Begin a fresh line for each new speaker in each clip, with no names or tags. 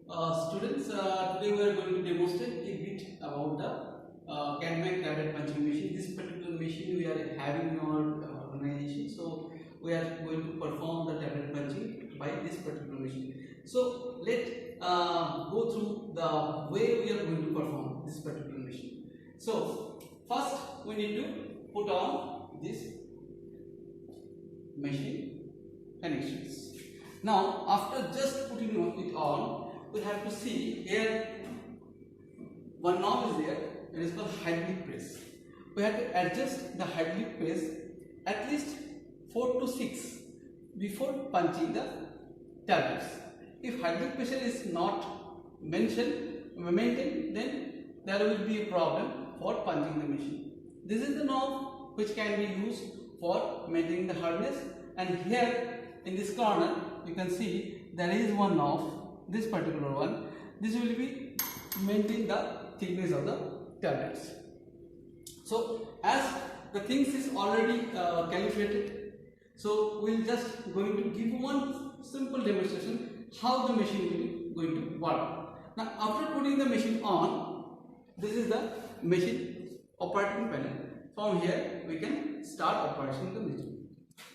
Students, today we are going to demonstrate a bit about the CADMAC tablet punching machine. This particular machine we are having in our organization, so we are going to perform the tablet punching by this particular machine. So let go through the way we are going to perform this particular machine. So first we need to put on this machine connections. Now after just putting it on, we have to see here one knob is there, it is called hydraulic press. We have to adjust the hydraulic press at least 4 to 6 before punching the tablets. If hydraulic pressure is not maintained, then there will be a problem for punching the machine. This is the knob which can be used for maintaining the hardness, and here in this corner you can see there is one knob, this particular one. This will be maintain the thickness of the tablets. So as the things is already calibrated, so we will just going to give one simple demonstration how the machine will going to work. Now after putting the machine on, this is the machine operating panel. From here we can start operating the machine.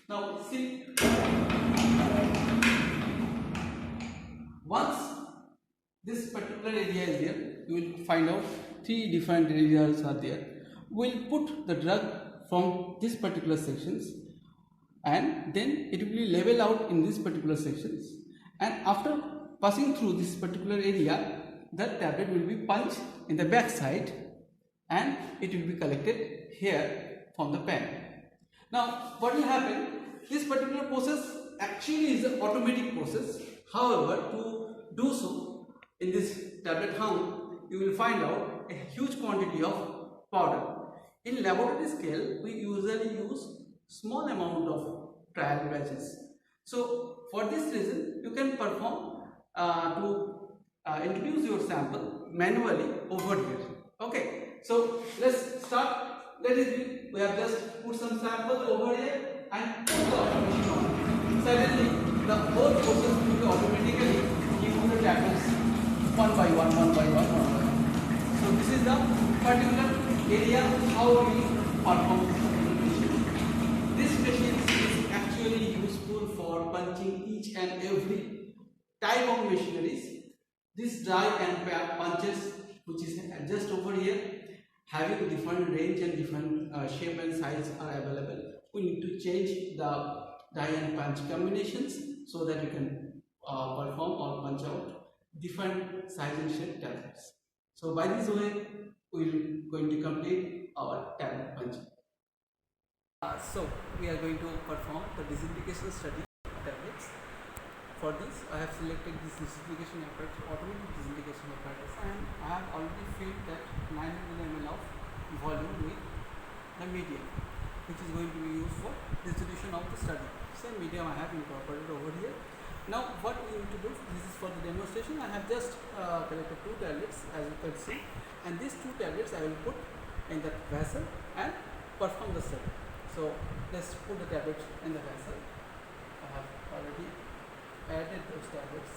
Now see, once this particular area is there, you will find out 3 different areas are there. We will put the drug from this particular sections, and then it will be level out in this particular sections, and after passing through this particular area, the tablet will be punched in the back side and it will be collected here from the pen. Now what will happen, this particular process actually is an automatic process. However, to do so in this tablet hung, you will find out a huge quantity of powder. In laboratory scale, we usually use small amount of trial batches. So for this reason, you can perform to introduce your sample manually over here. Okay, so let's start. We have just put some sample over here and put the automation on. Suddenly, the whole process will be automatically give you the tablets one by one. So this is the particular area how we perform the machine. This machine is actually useful for punching each and every type of machineries. This die and punches, which is just over here, having different range and different shape and size are available. We need to change the die and punch combinations so that you can perform or punch out different size and shape tablets. So by this way, we are going to complete our tablet punching. So we are going to perform the disintegration study of tablets. For this, I have selected this disintegration apparatus, automatic disintegration apparatus, and I have already filled that 900 ml of volume with the medium, which is going to be used for distribution of the study. Same medium I have incorporated over here. Now what we need to do, this is for the demonstration. I have just collected 2 tablets as you can see, and these 2 tablets I will put in the vessel and perform the study. So let's put the tablets in the vessel. I have already added those tablets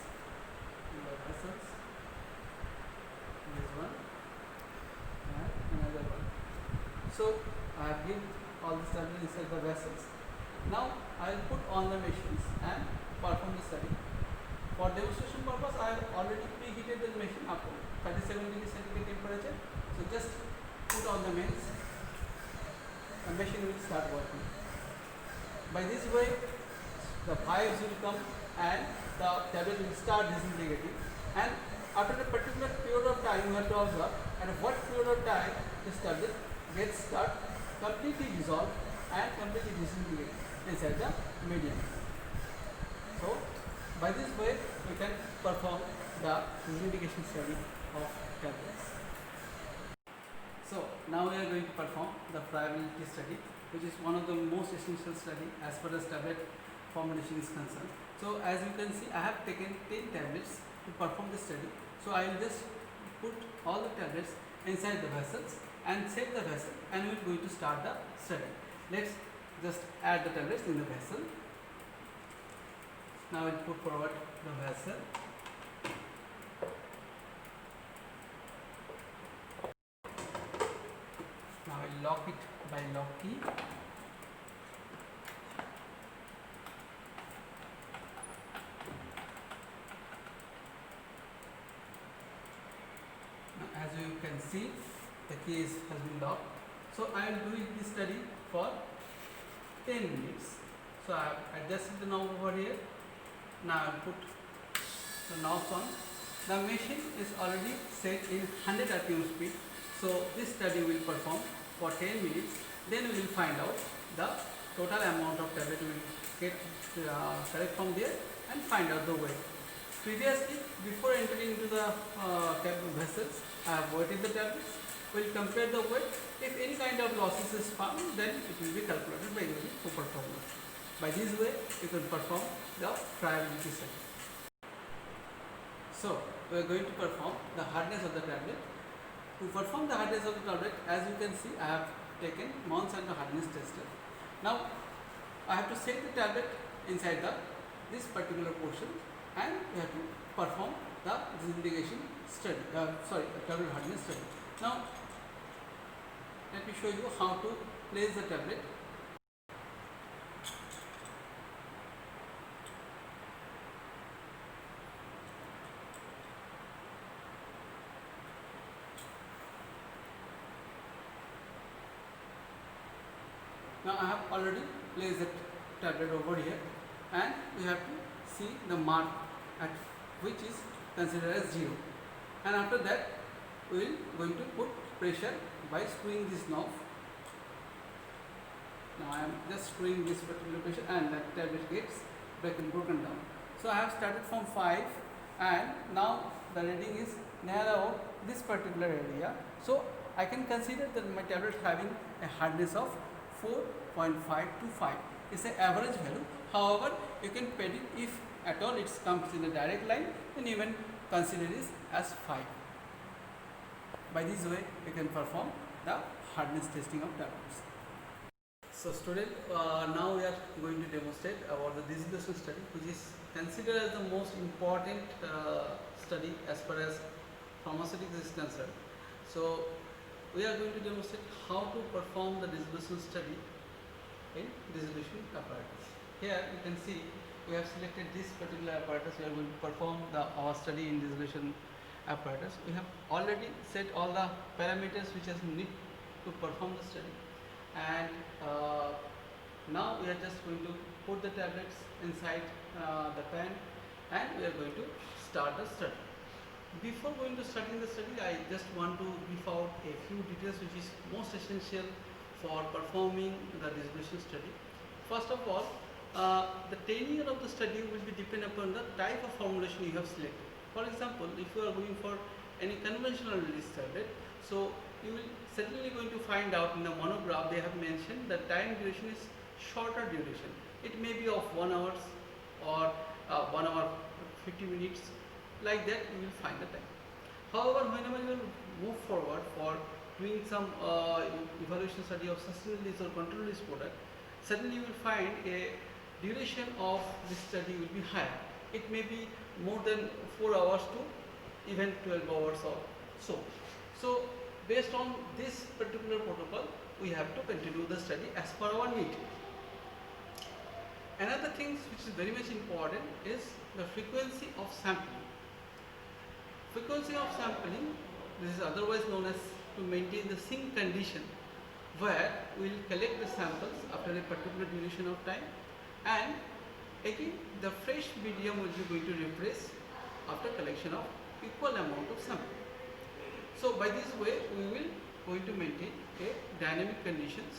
in the vessels. This one and another one. So I have given all the tablets inside the vessels. Now I will put on the machines and perform the study. For demonstration purpose, I have already preheated the machine up to 37°C temperature. So just put on the mains, the machine will start working. By this way, the pipes will come and the tablet will start disintegrating, and after a particular period of time you have to observe at what period of time this tablet gets start completely dissolved and completely disintegrate inside the medium. So by this way we can perform the disintegration study of tablets. So now we are going to perform the friability study, which is one of the most essential study as far as tablet formulation is concerned. So as you can see, I have taken 10 tablets to perform the study. So I will just put all the tablets inside the vessels and set the vessel, and we are going to start the study. Let's just add the tablets in the vessel. Now I will put forward the vessel. 40. Now, as you can see, the case has been locked. So I am doing this study for 10 minutes. So I have adjusted the knob over here. Now I will put the knobs on. The machine is already set in 100 rpm speed. So this study will perform for 10 minutes. Then we will find out the total amount of tablet we will get correct from there and find out the weight. Previously, before entering into the vessels, I have weighted the tablets. We will compare the weight. If any kind of losses is found, then it will be calculated by using super formula. By this way, you can perform the friability study. So, we are going to perform the hardness of the tablet. To perform the hardness of the tablet, as you can see, I have taken Monsanto hardness tester. Now, I have to set the tablet inside this particular portion, and we have to perform the disintegration study. Tablet hardness study. Now, let me show you how to place the tablet. Now I have already placed the tablet over here, and we have to see the mark at which is considered as 0. And after that, we will going to put pressure by screwing this knob. Now I am just screwing this particular pressure, and that tablet gets broken down. So I have started from 5, and now the reading is near about this particular area. So I can consider that my tablet having a hardness of 4.5 to 5. It's an average value. However, you can predict if at all it comes in a direct line, then even consider this as 5. By this way, you can perform the hardness testing of tablets. So student, now we are going to demonstrate about the dissolution study, which is considered as the most important study as far as pharmaceuticals is concerned. So we are going to demonstrate how to perform the dissolution study in dissolution apparatus. Here you can see we have selected this particular apparatus. We are going to perform our study in dissolution apparatus. We have already set all the parameters which is need to perform the study, and now we are just going to put the tablets inside the pan, and we are going to start the study. Before going to starting the study, I just want to brief out a few details which is most essential for performing the dissolution study. First of all, the tenure of the study will be depend upon the type of formulation you have selected. For example, if you are going for any conventional release tablet, so you will certainly going to find out in the monograph they have mentioned the time duration is shorter duration. It may be of 1 hour or 1 hour 50 minutes. Like that you will find the time. However, whenever you will move forward for doing some evaluation study of sustained release or controlled release product, suddenly you will find a duration of this study will be higher. It may be more than 4 hours to even 12 hours or so. So based on this particular protocol, we have to continue the study as per our need. Another thing which is very much important is the frequency of sampling. Frequency of sampling, this is otherwise known as to maintain the sync condition, where we will collect the samples after a particular duration of time, and again the fresh medium will be going to replace after collection of equal amount of sample. So by this way we will going to maintain a dynamic conditions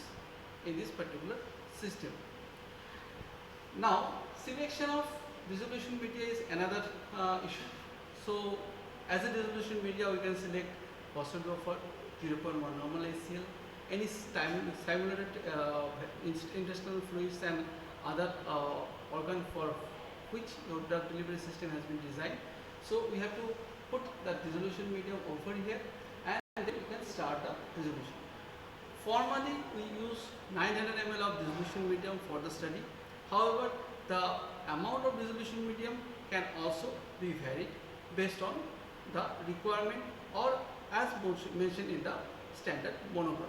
in this particular system. Now selection of dissolution media is another issue. So as a dissolution media, we can select phosphatidylgopher, 0.1 normal HCl, any stimulated intestinal fluids and other organ for which your drug delivery system has been designed. So we have to put the dissolution medium over here, and then we can start the dissolution. Formally, we use 900 ml of dissolution medium for the study. However, the amount of dissolution medium can also be varied based on the requirement or as mentioned in the standard monograph.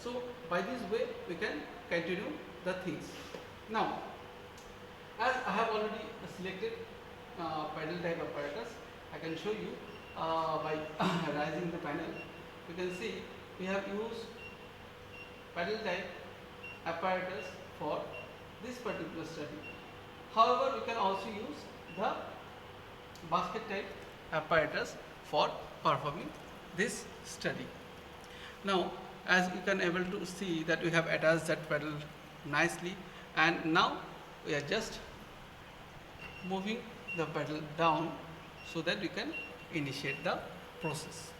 So by this way we can continue the things. Now, as I have already selected pedal type apparatus, I can show you by raising the panel. You can see we have used pedal type apparatus for this particular study. However, we can also use the basket type apparatus for performing this study. Now, as you can able to see that we have attached that pedal nicely, and now we are just moving the pedal down so that we can initiate the process.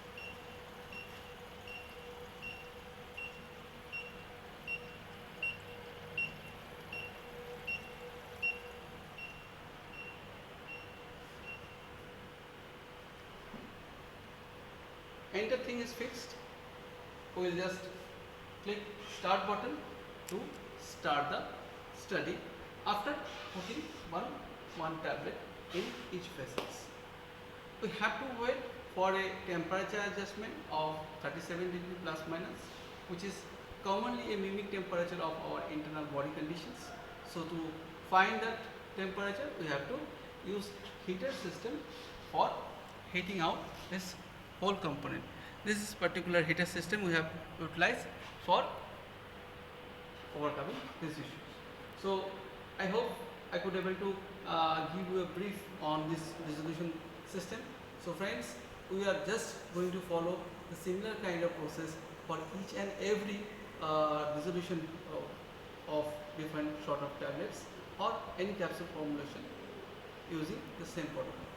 Enter thing is fixed. We will just click start button to start the study after putting one tablet in each faces. We have to wait for a temperature adjustment of 37 degree plus minus, which is commonly a mimic temperature of our internal body conditions. So to find that temperature, we have to use heater system for heating out this whole component. This is particular heater system we have utilized for overcoming these issues. So I hope I could able to give you a brief on this resolution system. So friends, we are just going to follow the similar kind of process for each and every resolution of different sort of tablets or any capsule formulation using the same protocol.